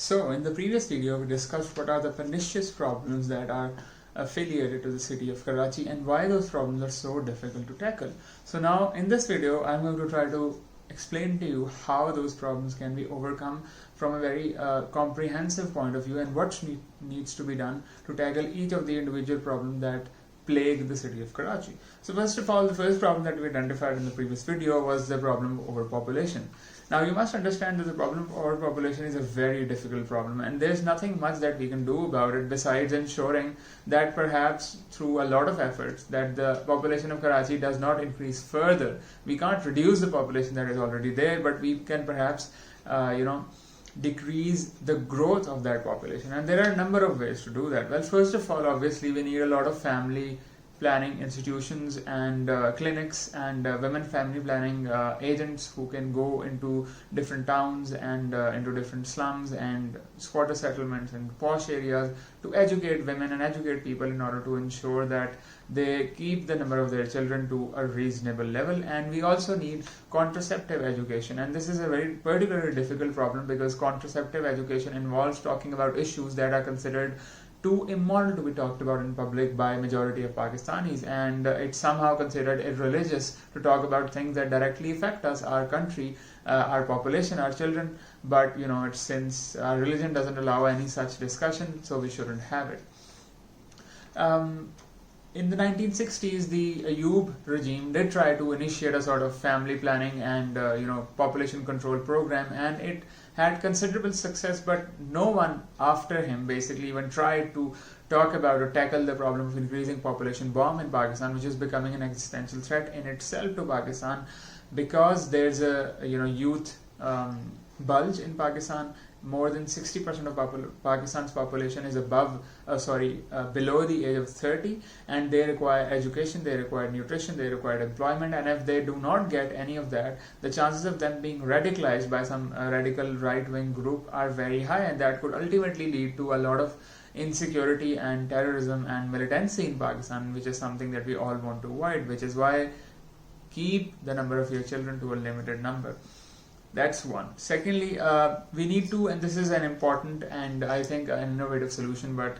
So, in the previous video, we discussed what are the pernicious problems that are affiliated to the city of Karachi and why those problems are so difficult to tackle. So now, in this video, I'm going to try to explain to you how those problems can be overcome from a very comprehensive point of view and what needs to be done to tackle each of the individual problems that plague the city of Karachi. So first of all, the first problem that we identified in the previous video was the problem of overpopulation. Now you must understand that the problem of overpopulation is a very difficult problem, and there's nothing much that we can do about it besides ensuring that perhaps through a lot of efforts that the population of Karachi does not increase further. We can't reduce the population that is already there, but we can perhaps decrease the growth of that population, and there are a number of ways to do that. Well, first of all, obviously we need a lot of family planning institutions and clinics and women family planning agents who can go into different towns and into different slums and squatter settlements and posh areas to educate women and educate people in order to ensure that they keep the number of their children to a reasonable level. And we also need contraceptive education, and this is a very particularly difficult problem because contraceptive education involves talking about issues that are considered too immoral to be talked about in public by majority of Pakistanis, and it's somehow considered irreligious to talk about things that directly affect us, our country, our population, our children. But it's since our religion doesn't allow any such discussion, so we shouldn't have it. In the 1960s, the Ayub regime did try to initiate a sort of family planning and population control program, and it had considerable success, but no one after him basically even tried to talk about or tackle the problem of increasing population bomb in Pakistan, which is becoming an existential threat in itself to Pakistan because there's a youth bulge in Pakistan. More than 60% of Pakistan's population is below the age of 30, and they require education, they require nutrition, they require employment, and if they do not get any of that, the chances of them being radicalized by some radical right-wing group are very high, and that could ultimately lead to a lot of insecurity and terrorism and militancy in Pakistan, which is something that we all want to avoid, which is why keep the number of your children to a limited number. That's one. Secondly, we need to, and this is an important and I think an innovative solution, but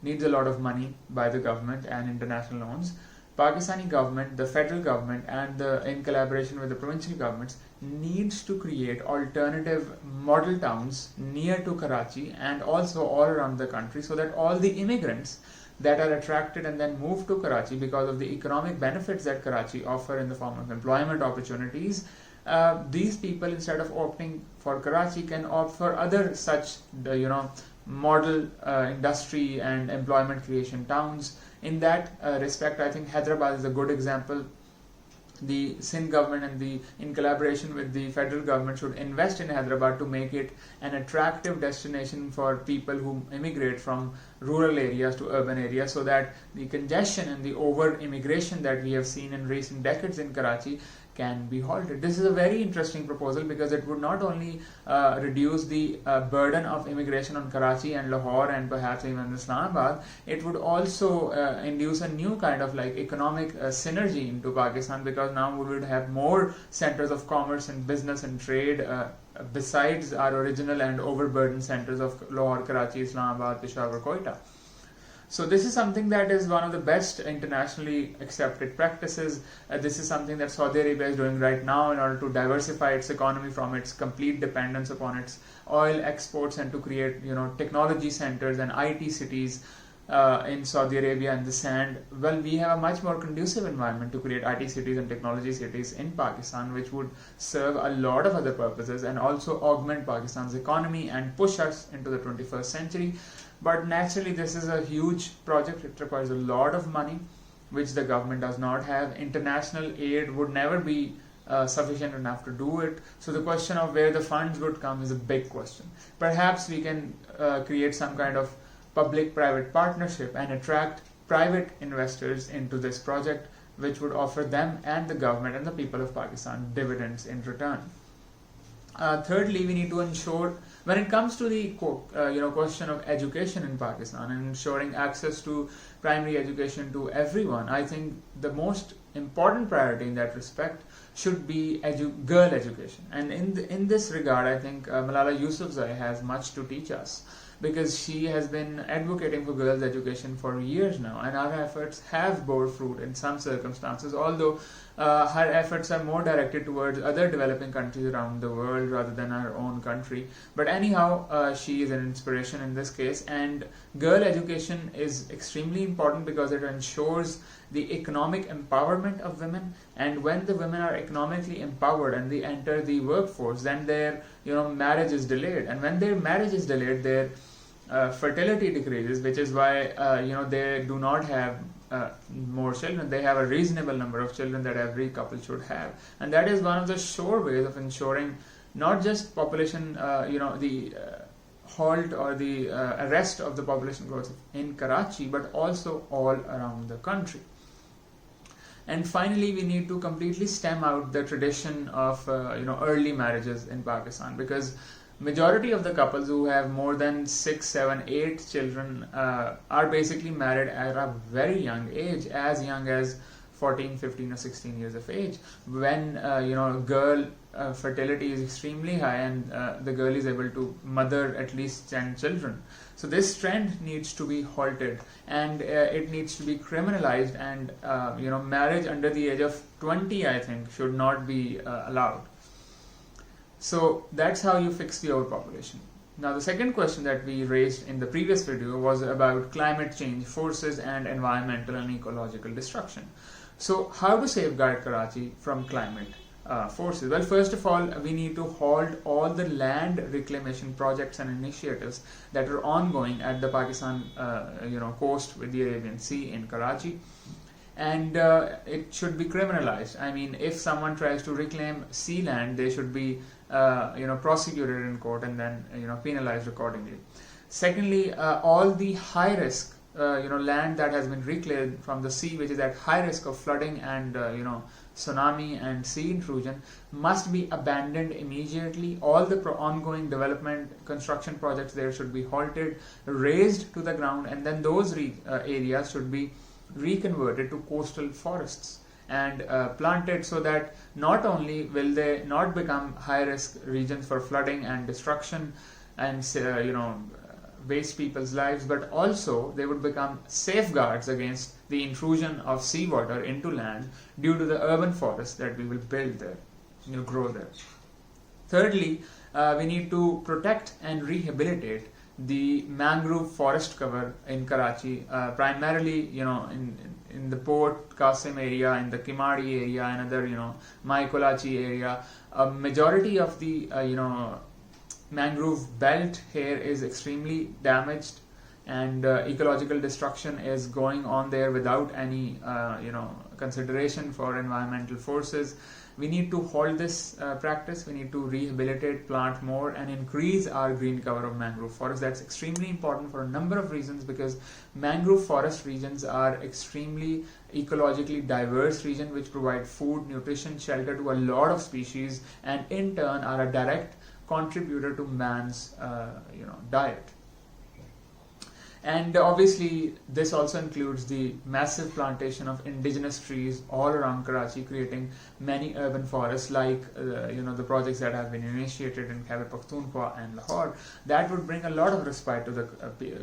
needs a lot of money by the government and international loans. Pakistani government, the federal government, and in collaboration with the provincial governments, needs to create alternative model towns near to Karachi and also all around the country, so that all the immigrants that are attracted and then move to Karachi because of the economic benefits that Karachi offer in the form of employment opportunities, these people, instead of opting for Karachi, can opt for other such model industry and employment creation towns. In that respect, I think Hyderabad is a good example. The Sindh government and in collaboration with the federal government should invest in Hyderabad to make it an attractive destination for people who immigrate from rural areas to urban areas, so that the congestion and the over immigration that we have seen in recent decades in Karachi can be halted. This is a very interesting proposal because it would not only reduce the burden of immigration on Karachi and Lahore and perhaps even Islamabad, it would also induce a new kind of economic synergy into Pakistan, because now we would have more centers of commerce and business and trade besides our original and overburdened centers of Lahore, Karachi, Islamabad, Peshawar, Quetta. So this is something that is one of the best internationally accepted practices. This is something that Saudi Arabia is doing right now in order to diversify its economy from its complete dependence upon its oil exports and to create technology centers and IT cities in Saudi Arabia and the sand. Well, we have a much more conducive environment to create IT cities and technology cities in Pakistan, which would serve a lot of other purposes and also augment Pakistan's economy and push us into the 21st century. But naturally, this is a huge project. It requires a lot of money, which the government does not have. International aid would never be sufficient enough to do it. So the question of where the funds would come is a big question. Perhaps we can create some kind of public-private partnership and attract private investors into this project, which would offer them and the government and the people of Pakistan dividends in return. Thirdly, we need to ensure, when it comes to the question of education in Pakistan and ensuring access to primary education to everyone, I think the most important priority in that respect should be girl education. And in this regard, I think Malala Yousafzai has much to teach us, because she has been advocating for girls' education for years now, and our efforts have bore fruit in some circumstances, although her efforts are more directed towards other developing countries around the world rather than our own country. But anyhow, she is an inspiration in this case, and girl education is extremely important because it ensures the economic empowerment of women. And when the women are economically empowered and they enter the workforce, then their marriage is delayed, and when their marriage is delayed, their fertility decreases, which is why they do not have more children. They have a reasonable number of children that every couple should have, and that is one of the sure ways of ensuring not just population, the halt or the arrest of the population growth in Karachi, but also all around the country. And finally, we need to completely stem out the tradition of early marriages in Pakistan, because majority of the couples who have more than 6, 7, 8 children are basically married at a very young age, as young as 14, 15 or 16 years of age, when girl fertility is extremely high and the girl is able to mother at least 10 children. So this trend needs to be halted, and it needs to be criminalized, and marriage under the age of 20, I think, should not be allowed. So that's how you fix the overpopulation. Now, the second question that we raised in the previous video was about climate change forces and environmental and ecological destruction. So how to safeguard Karachi from climate forces? Well, first of all, we need to halt all the land reclamation projects and initiatives that are ongoing at the Pakistan coast with the Arabian Sea in Karachi. And it should be criminalized. I mean, if someone tries to reclaim sea land, they should be prosecuted in court and then penalized accordingly. Secondly, all the high risk land that has been reclaimed from the sea, which is at high risk of flooding and tsunami and sea intrusion, must be abandoned immediately. All the ongoing development construction projects there should be halted, razed to the ground, and then those areas should be reconverted to coastal forests and planted, so that not only will they not become high risk regions for flooding and destruction and waste people's lives, but also they would become safeguards against the intrusion of seawater into land due to the urban forests that we will build there, grow there. Thirdly, we need to protect and rehabilitate the mangrove forest cover in Karachi, primarily in the Port Qasim area, in the Kimadi area, and other Mai Kolachi area. A majority of the mangrove belt here is extremely damaged, and ecological destruction is going on there without any consideration for environmental forces. We need to halt this practice. We need to rehabilitate, plant more, and increase our green cover of mangrove forest. That's extremely important for a number of reasons, because mangrove forest regions are extremely ecologically diverse regions which provide food, nutrition, shelter to a lot of species, and in turn are a direct contributor to man's diet. And obviously this also includes the massive plantation of indigenous trees all around Karachi, creating many urban forests like the projects that have been initiated in Khyber Pakhtunkhwa and Lahore. That would bring a lot of respite to the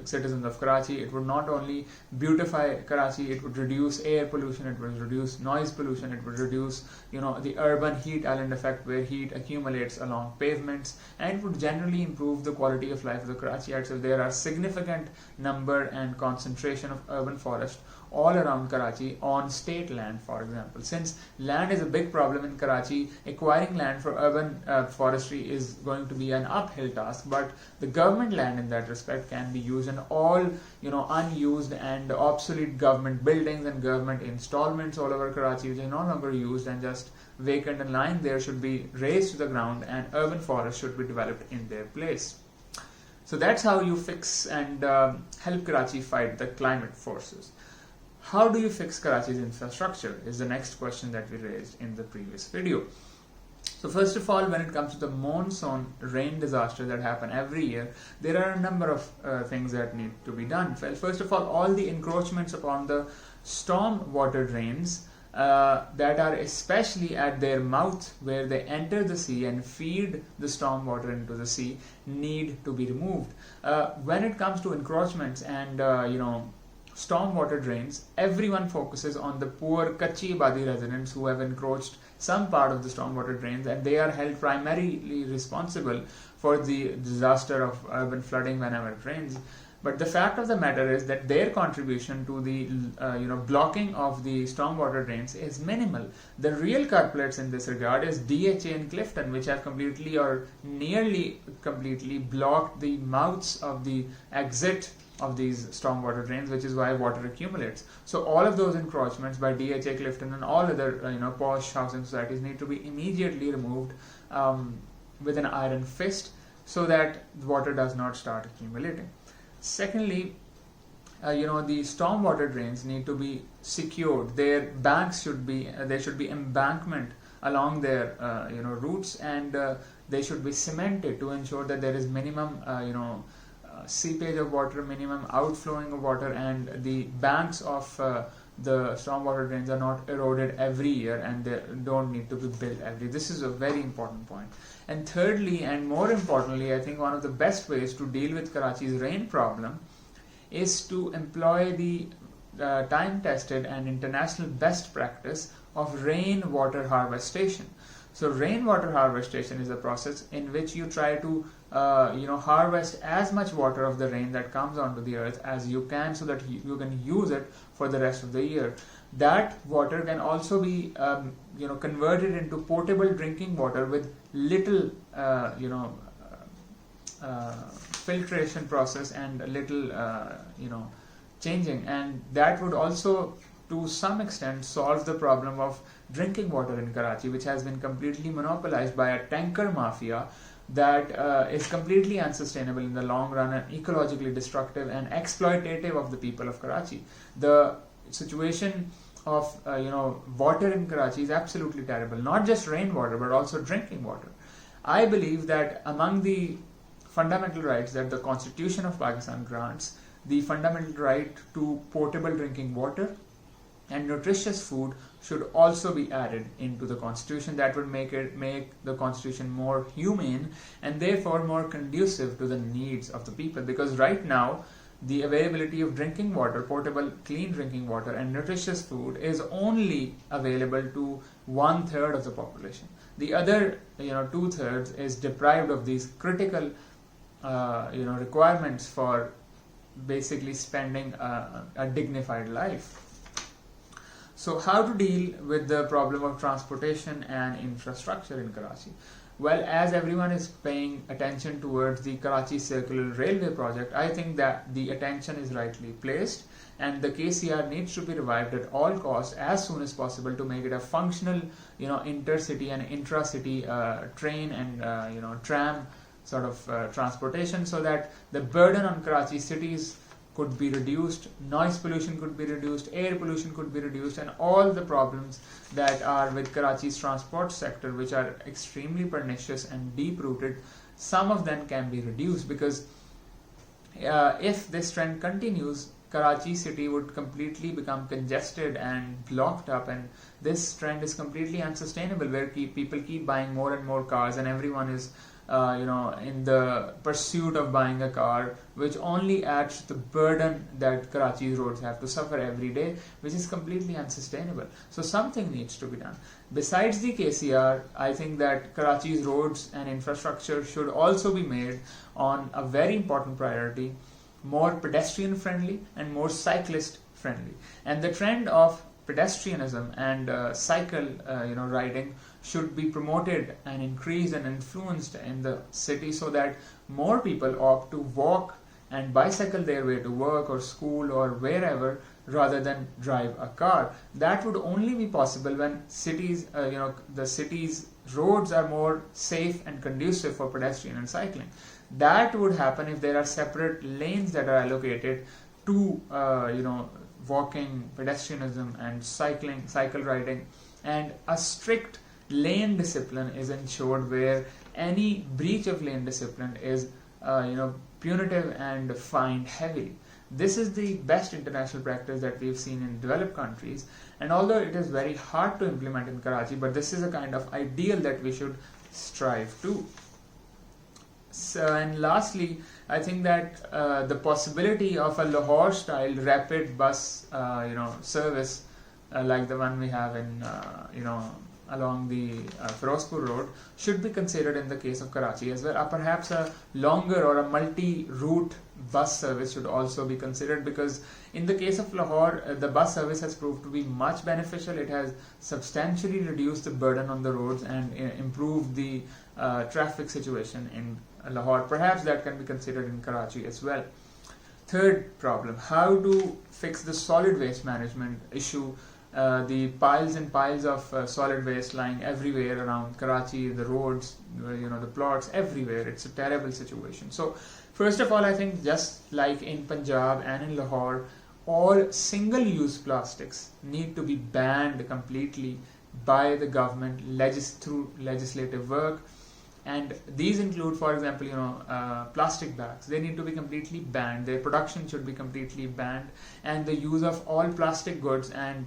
citizens of Karachi. It would not only beautify Karachi, it would reduce air pollution, it would reduce noise pollution, it would reduce the urban heat island effect where heat accumulates along pavements, and it would generally improve the quality of life of the Karachiites. So there are significant number and concentration of urban forest all around Karachi on state land, for example. Since land is a big problem in Karachi, acquiring land for urban forestry is going to be an uphill task, but the government land in that respect can be used, and all unused and obsolete government buildings and government installments all over Karachi which are no longer used and just vacant and lying there should be razed to the ground, and urban forests should be developed in their place. So that's how you fix and help Karachi fight the climate forces. How do you fix Karachi's infrastructure is the next question that we raised in the previous video. So first of all, when it comes to the monsoon rain disasters that happen every year, there are a number of things that need to be done. Well, first of all the encroachments upon the storm water drains that are especially at their mouth where they enter the sea and feed the storm water into the sea need to be removed. When it comes to encroachments and storm water drains, everyone focuses on the poor Kachi Abadi residents who have encroached some part of the stormwater drains, and they are held primarily responsible for the disaster of urban flooding whenever it rains. But the fact of the matter is that their contribution to the blocking of the stormwater drains is minimal. The real culprits in this regard is DHA in Clifton, which have completely or nearly completely blocked the mouths of the exit of these stormwater drains, which is why water accumulates. So all of those encroachments by DHA, Clifton, and all other posh housing societies need to be immediately removed with an iron fist, so that water does not start accumulating. Secondly, the stormwater drains need to be secured. Their banks should be there should be embankment along their routes, and they should be cemented to ensure that there is minimum seepage of water, minimum outflowing of water, and the banks of the stormwater drains are not eroded every year, and they don't need to be built every. This is a very important point. And thirdly, and more importantly, I think one of the best ways to deal with Karachi's rain problem is to employ the time-tested and international best practice of rainwater harvestation. So rainwater harvestation is a process in which you try to harvest as much water of the rain that comes onto the earth as you can, so that you can use it for the rest of the year. That water can also be converted into potable drinking water with little filtration process and little changing, and that would also to some extent solve the problem of drinking water in Karachi, which has been completely monopolized by a tanker mafia that is completely unsustainable in the long run and ecologically destructive and exploitative of the people of Karachi. The situation of water in Karachi is absolutely terrible, not just rainwater but also drinking water. I believe that among the fundamental rights that the Constitution of Pakistan grants, the fundamental right to potable drinking water and nutritious food should also be added into the Constitution. That would make the Constitution more humane and therefore more conducive to the needs of the people, because right now the availability of drinking water, potable clean drinking water and nutritious food is only available to 1/3 of the population. The other 2/3 is deprived of these critical requirements for basically spending a dignified life. So how to deal with the problem of transportation and infrastructure in Karachi? Well, as everyone is paying attention towards the Karachi Circular Railway project, I think that the attention is rightly placed, and the KCR needs to be revived at all costs as soon as possible to make it a functional, intercity and intracity train and tram sort of transportation, so that the burden on Karachi cities could be reduced, noise pollution could be reduced, air pollution could be reduced, and all the problems that are with Karachi's transport sector, which are extremely pernicious and deep-rooted, some of them can be reduced, because if this trend continues, Karachi city would completely become congested and blocked up, and this trend is completely unsustainable, where people keep buying more and more cars, and everyone is in the pursuit of buying a car, which only adds to the burden that Karachi's roads have to suffer every day, which is completely unsustainable. So something needs to be done. Besides the KCR, I think that Karachi's roads and infrastructure should also be made on a very important priority, more pedestrian friendly and more cyclist friendly. And the trend of pedestrianism and cycle riding should be promoted and increased and influenced in the city, so that more people opt to walk and bicycle their way to work or school or wherever, rather than drive a car. That would only be possible when cities, the city's roads are more safe and conducive for pedestrian and cycling. That would happen if there are separate lanes that are allocated to walking, pedestrianism and cycle riding, and a strict lane discipline is ensured, where any breach of lane discipline is punitive and fined heavily. This is the best international practice that we've seen in developed countries, and although it is very hard to implement in Karachi, but this is a kind of ideal that we should strive to. So, and lastly, I think that the possibility of a Lahore-style rapid bus, service like the one we have in, along the Firozpur Road should be considered in the case of Karachi as well. Perhaps a longer or a multi-route bus service should also be considered, because in the case of Lahore, the bus service has proved to be much beneficial. It has substantially reduced the burden on the roads and improved the traffic situation in Lahore. Perhaps that can be considered in Karachi as well. Third problem, how to fix the solid waste management issue. The piles and piles of solid waste lying everywhere around Karachi, the roads, the plots, everywhere. It's a terrible situation. So first of all, I think just like in Punjab and in Lahore, all single-use plastics need to be banned completely by the government through legislative work. And these include, for example, plastic bags. They need to be completely banned. Their production should be completely banned, and the use of all plastic goods and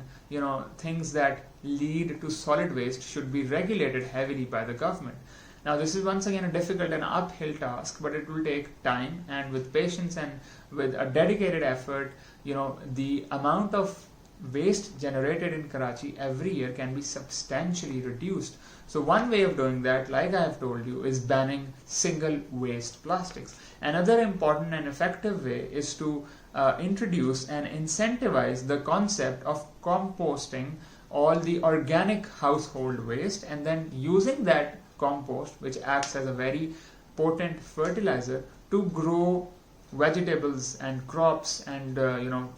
things that lead to solid waste should be regulated heavily by the government. Now, this is once again a difficult and uphill task, but it will take time, and with patience and with a dedicated effort, the amount of waste generated in Karachi every year can be substantially reduced. So one way of doing that, like I have told you, is banning single waste plastics. Another important and effective way is to introduce and incentivize the concept of composting all the organic household waste, and then using that compost, which acts as a very potent fertilizer, to grow vegetables and crops and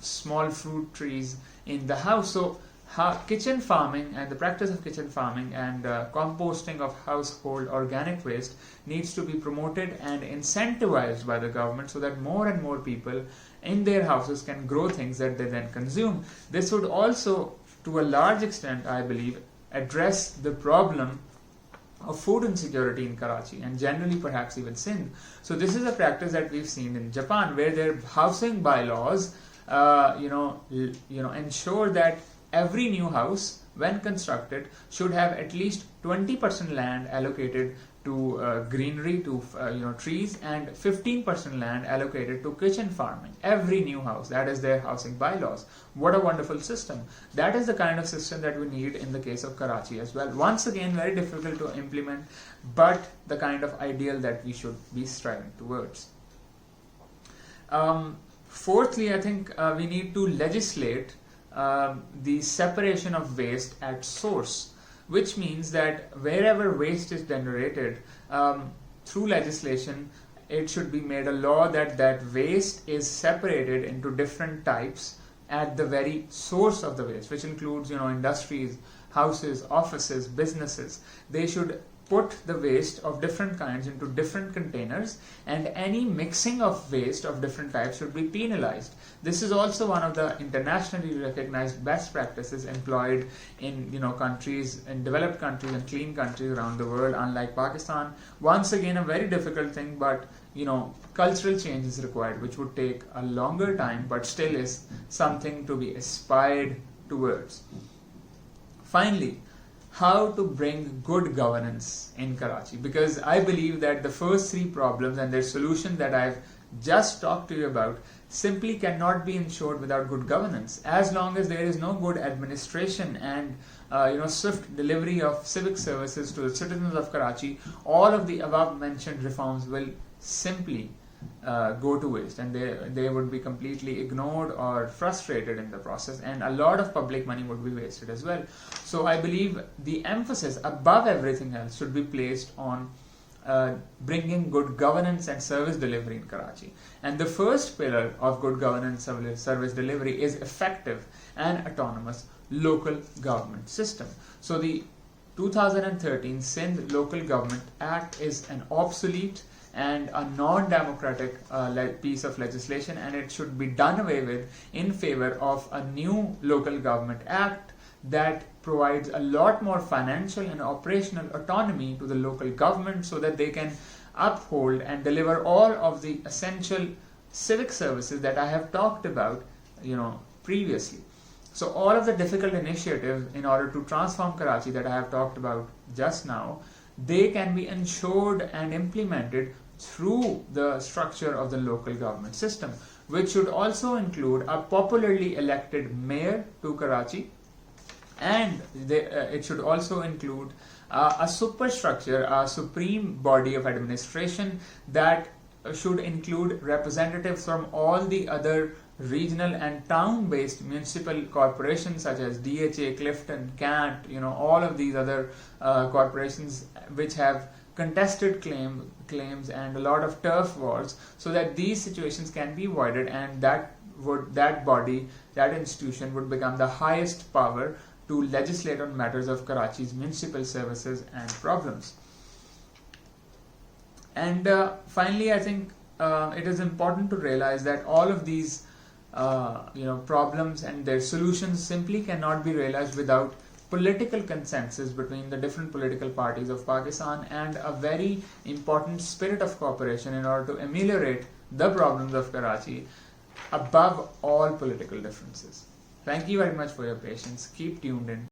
small fruit trees in the house. So kitchen farming and the practice of kitchen farming and composting of household organic waste needs to be promoted and incentivized by the government, so that more and more people in their houses can grow things that they then consume. This would also, to a large extent, I believe, address the problem of food insecurity in Karachi and generally perhaps even Sindh. So this is a practice that we've seen in Japan, where their housing bylaws ensure that every new house, when constructed, should have at least 20% land allocated to greenery, to trees, and 15% land allocated to kitchen farming. Every new house, that is their housing bylaws. What a wonderful system. That is the kind of system that we need in the case of Karachi as well. Once again, very difficult to implement, but the kind of ideal that we should be striving towards. Fourthly, I think we need to legislate the separation of waste at source, which means that wherever waste is generated, through legislation, it should be made a law that waste is separated into different types at the very source of the waste, which includes industries, houses, offices, businesses. They should put the waste of different kinds into different containers, and any mixing of waste of different types should be penalized. This is also one of the internationally recognized best practices employed in countries, in developed countries and clean countries around the world, unlike Pakistan. Once again, a very difficult thing, but cultural change is required, which would take a longer time, but still is something to be aspired towards. Finally, how to bring good governance in Karachi, because I believe that the first three problems and their solution that I've just talked to you about simply cannot be ensured without good governance. As long as there is no good administration and swift delivery of civic services to the citizens of Karachi, all of the above mentioned reforms will simply go to waste, and they would be completely ignored or frustrated in the process, and a lot of public money would be wasted as well. So I believe the emphasis above everything else should be placed on bringing good governance and service delivery in Karachi. And the first pillar of good governance and service delivery is effective and autonomous local government system. So the 2013 Sindh Local Government Act is an obsolete and a non-democratic piece of legislation, and it should be done away with in favor of a new Local Government Act that provides a lot more financial and operational autonomy to the local government, so that they can uphold and deliver all of the essential civic services that I have talked about, previously. So all of the difficult initiatives in order to transform Karachi that I have talked about just now, they can be ensured and implemented through the structure of the local government system, which should also include a popularly elected mayor to Karachi, and it should also include a superstructure, a supreme body of administration that should include representatives from all the other regional and town-based municipal corporations such as DHA, Clifton, Cant, all of these other corporations which have contested claims and a lot of turf wars, so that these situations can be avoided, and that body, that institution would become the highest power to legislate on matters of Karachi's municipal services and problems. And finally, I think it is important to realize that all of these problems and their solutions simply cannot be realized without political consensus between the different political parties of Pakistan, and a very important spirit of cooperation in order to ameliorate the problems of Karachi above all political differences. Thank you very much for your patience. Keep tuned in.